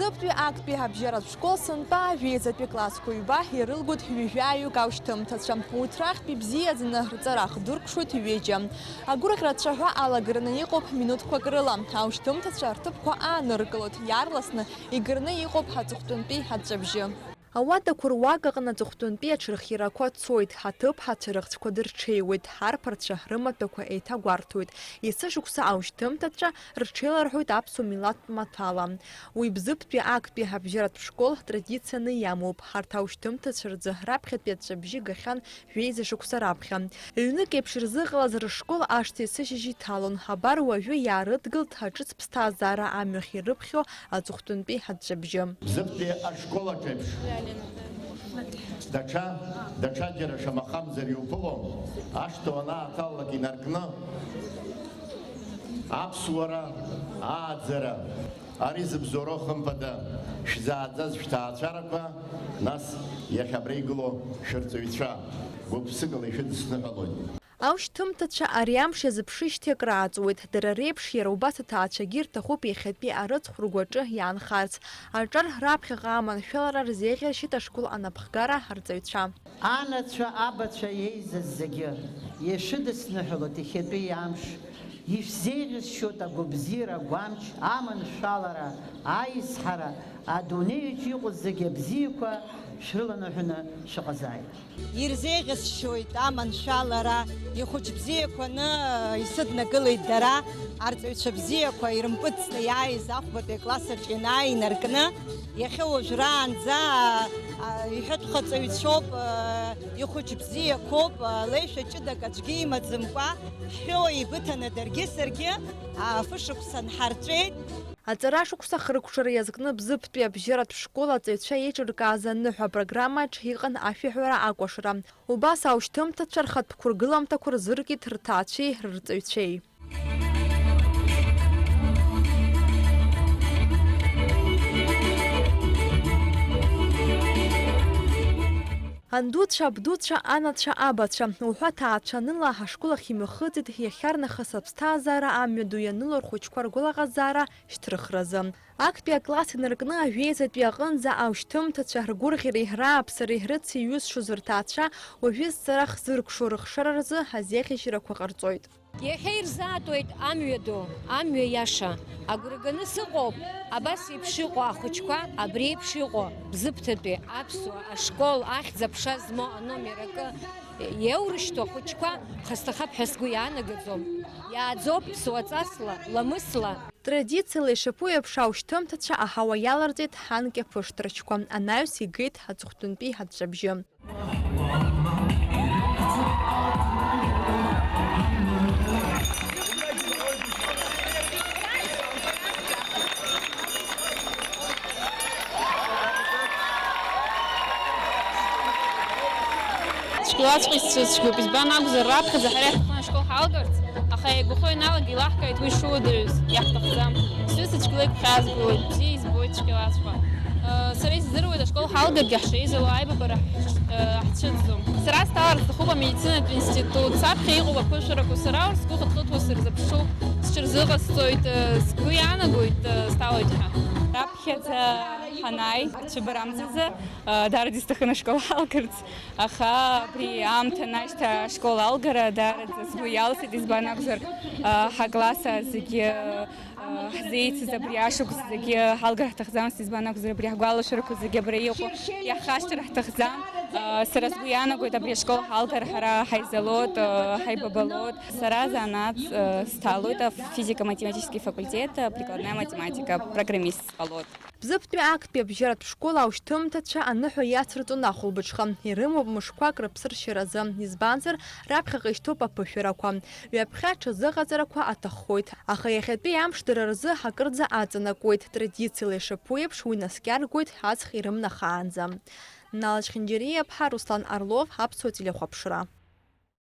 Бзыптәи актәи ҳабжьаратә школ сынтәа ажәеизатәи классқәа ҩба ирылгоит ҩажәаҩык аушьҭымҭацәа. Урҭрахьтәи бзиаӡаны рҵара хдыркшоит ҩыџьа. Агәырӷьара ацәаҳәа алагараны иҟоуп минуҭқәак рыла. Аушьҭымҭацәа рҭыԥқәа ааныркылоит, иаарласны игарны иҟоуп ҳаҵыхәтәантәи ҳаҵәабжьы. Ауадақәа руак аҟны аҵыхәтәантәи аҽырхиарақәа цоит, ҳаҭыԥ ҳацәырыхцәқәа дырҽеиуеит, ҳарԥарцәа рымаҭәақәа еиҭагәарҭоит. Есышықәса аушьҭымҭацәа рҽеиларҳәоит аԥсуа милаҭтә маҭәала. Уи Бзыптәи актәи ҳабжьаратә школ традицианы иамоуп. Ҳарҭ аушьҭымҭацәа рзы раԥхьатәи аҵәабжьы гахьан жәеиза шықәса раԥхьа. Ҩнык еиԥш ирзыҟалаз рышкол ашҭа есышьыжь иҭалон. Абар уажәы иаарыдгылт ҳаҿыц ԥсҭазаара амҩахь ирыԥхьо аҵыхәтәантәи ҳаҵәабжьы. Бзыптәи ашкол аҿеиԥш даҽаџьара шамахамзар иуԥылом, ашҭа уанааҭалалак инаркны аԥсуара, ааӡара, ари зыбзоуроу хымԥада шәзааӡаз шәҭаацәарақәа, нас иахьа абра игыло шәырҵаҩцәа, гәык-ԥсыкала ишәыдысныҳәалоит. Аушьҭымҭацәа ари амш иазыԥшышьҭи акрааҵуеит. Дара реиԥш иара убас аҭаацәагьы рҭахуп иахьатәи арыцхә ргәаҿы иаанхарц. Аҿар раԥхьаҟа аманшәалара рзеиӷьаршьеит ашкол анапхгара ҳарҵаҩцәа. Анацәа, абацәа еизаз зегьы ишыдысныҳәалоит иахьатәи амш. Ишәзеиӷьасшьоит агәабзиара, агәамч, аманшәалара, аизҳара, адунеиаҿ иҟоу зегьы абзиақәа шәрыланаҳәаны шыҟазааит. Ирзеиӷьасшьоит аманшәалара, ихәыҷ бзиақәаны исыднакылеит дара, арҵаҩцәа бзиақәа ирымпыҵны иааиз ахәбатәи аклассаҿ инаркны, иахьа уажәраанӡа иҳәатәхаҵаҩцәоуп, ихәыҷ бзиақәоуп, леишәа ҷыдак аӡәгьы имаӡамкәа, ҳҳәо еибыҭаны даргьы саргьы фышықәса нҳарҵәеит. Аҵара шықәса хыркәшара иазкны Бзыптәи абжьаратә школ аҵаҩцәа еиҿыркааз аныҳәа апрограммаҿ иҟан ашәаҳәара акәашара. Убас аушьҭымҭацәа рхатә қәыргыламҭақәа рзыркит рҭаацәеи рырҵаҩцәеи. Андуцәа, абдуцәа, анацәа, абацәа. Уҳәа ҭаацәаныла ҳашкол ахь имҩахыҵит иахьарнахыс аԥсҭазаара амҩаду ианыло рхәыҷқәа ргәылаҟазаара шьҭрыхразы. Актәи акласс инаркны ажәеизатәи аҟынӡа аушьҭымҭацәа ргәырӷьареи рааԥсареи рыци иҩызцәоз рҭаацәа уажәы зҵара хзыркшо рыхшара рзы ҳазеиӷьашьарақәа ҟарҵоит. Иахьа ирзаатуеит амҩаду, амҩа иаша. Агәра-ганы сыҟоуп, абас еиԥш иҟоу ахәыҷқәа, абри еиԥш иҟоу Бзыԥҭатәи аԥсуа ашкол ахьӡ аԥша змоу аномер акы иаурышьҭоу ахәыҷқәа хасҭахап ҳәа сгәы иаанагаӡом. Иааӡоуп ԥсуаҵасла, ламысла. Традициала ишаԥу еиԥш аушьҭымҭацәа аҳауа иаларҵеит ҳанкьа ԥышҭрачқәа. Анаҩс игеит ҳаҵыхәтәантәи ҳаҵәабжьы. Школаҵәҟьа избан акәзар раԥхьаӡа ҳара иаҳҭахын ашкол ҳалгарц, аха иагәахо ианалага илаҳкааит уи шудырҩыз, иаҳҭахӡам. Сҩыза цәгьала игәхьаазгоит, бзиа избоит школаҵәҟьа. Сара исзыруит ашкол ҳалгаргьы ҳшеизало аибабара ҳцәыӡӡом. Сара сталар сҭахуп амедицинатә институт, саԥхьа иҟоуп аԥышәарақәа, сара сгәы хыҭхыҭуа сырзыԥшуп, сҽырзыҟасҵоит, сгәы иаанагоит сталоит ҳәа. Раԥхьаӡа ҳанааи ачабарамӡазы дараӡа исҭахын ашкол ҳалгарц, аха абри аамҭа нашьҭа ашкол алгара дараӡа сгәы иалсит, избан акәзар ҳакласса зегьы ҳзеицыз абри ашықәс зегьы ҳалгар ҳҭахӡамызт, избан акәзар абри ҳгәалашәарақәа зегьы абра иҟоу иаҳхашҭыр ҳҭахӡам. Сара сгәы иаанагоит абри ашкол ҳалгар ҳара ҳаизалот, ҳаибабалот. Сара занааҭ сҭалоит, физико-математический факультет, прикладная математика, программист сҟалот. Бзыптәи актәи абжьаратә школ аушьҭымҭацәа аныҳәа иацырҵон ахәылбыҽха. Ирымоуп мышқәак рыԥсыршьаразы. Избанзар раԥхьаҟа ишьҭоуп аԥышәарақәа. Ҩаԥхьа ҽазыҟаҵарақәа аҭаххоит. Аха иахьатәи амш дара рзы ҳакырӡа аҵанакуеит. Традициала ишаԥу еиԥш уи наскьаргоит аҵх ирымнахаанӡа. Налач Хинџьариаԥҳа, Руслан Орлов, Аԥсуа телехәаԥшра.